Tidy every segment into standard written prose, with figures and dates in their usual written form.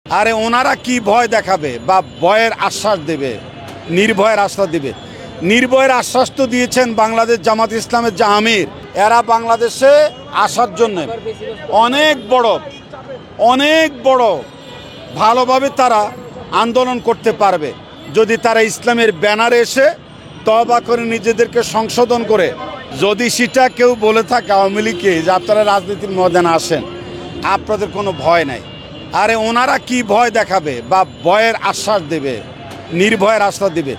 আরে ওনারা কি ভয় দেখাবে বা ভয়ের আশ্বাস দেবে, নির্ভয়ের আশ্বাস দেবে? নির্ভয়ের আশ্বাস তো দিয়েছেন বাংলাদেশ জামাত ইসলামের যে আমির। এরা বাংলাদেশে আসার জন্য অনেক বড় ভালোভাবে তারা আন্দোলন করতে পারবে যদি তারা ইসলামের ব্যানারে এসে তওবা করে নিজেদেরকে সংশোধন করে। যদি সেটা কেউ বলে থাকে আওয়ামী লীগকে যে আপনারা রাজনীতির ময়দানে আসেন, আপনাদের কোনো ভয় নাই, আরে ওনারা কি ভয় দেখাবে বা ভয়ের আশ্বাস দেবে, নির্ভয়ের আশ্বাস দেবে?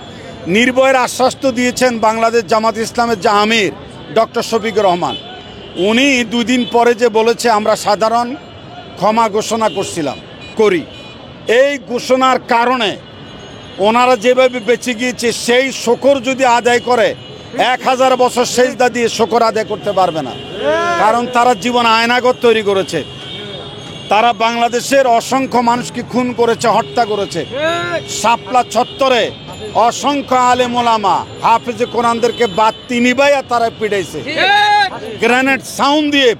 নির্ভয়ের আশ্বাস তো দিয়েছেন বাংলাদেশ জামাত ইসলামের যে আমির ডক্টর শফিকুর রহমান। উনি 2 দিন পরে যে বলেছে আমরা সাধারণ ক্ষমা ঘোষণা করি, এই ঘোষণার কারণে ওনারা যেভাবে বেঁচে গিয়েছে সেই শকর যদি আদায় করে 1000 বছর সেজদা দিয়ে শকর আদায় করতে পারবে না। কারণ তারা জীবন আয়নাগর তৈরি করেছে, তারা বাংলাদেশের অসংখ্য মানুষকে খুন করেছে, হত্যা করেছে। শাপলা চত্বরে অসংখ্য আলেম ওলামা হাফেজে কোরআনদেরকে বাতি নিবাইয়া তারা পিটাইছে, গ্রেনেড সাউন্ড দিয়ে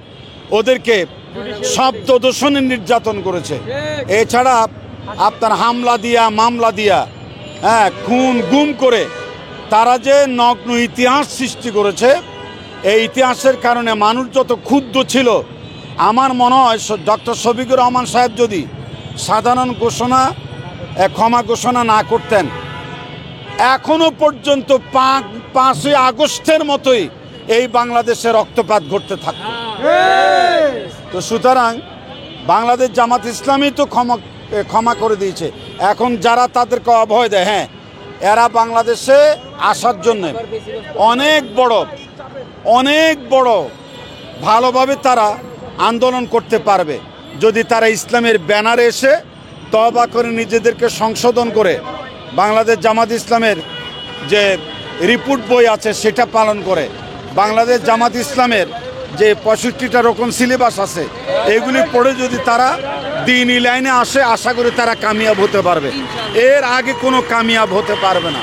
ওদেরকে শব্দ দূষণের নির্যাতন করেছে। এছাড়া আপনার হামলা দিয়া মামলা দিয়া খুন গুম করে তারা যে নগ্ন ইতিহাস সৃষ্টি করেছে, এই ইতিহাসের কারণে মানুষ যত ক্ষুব্ধ ছিল, আমার মনে হয় ডক্টর শফিকুর রহমান সাহেব যদি সাধারণ ক্ষমা ঘোষণা না করতেন, এখনো পর্যন্ত 5ই আগস্টের মতোই এই বাংলাদেশে রক্তপাত ঘটতে থাকত। তো সুতরাং বাংলাদেশ জামাত ইসলামই তো ক্ষমা করে দিয়েছে। এখন যারা তাদেরকে অভয় দেয়, এরা বাংলাদেশে আসার জন্য অনেক বড় ভালোভাবে তারা আন্দোলন করতে পারবে যদি তারা ইসলামের ব্যানারে এসে তওবা করে নিজেদেরকে সংশোধন করে বাংলাদেশ জামাত ইসলামের যে রিপোর্ট বই আছে সেটা পালন করে। বাংলাদেশ জামাত ইসলামের যে 65টা রকম সিলেবাস আছে, এগুলি পড়ে যদি তারা দ্বীনি লাইনে আসে, আশা করি তারা কামিয়াব হতে পারবে। এর আগে কোনো কামিয়াব হতে পারবে না।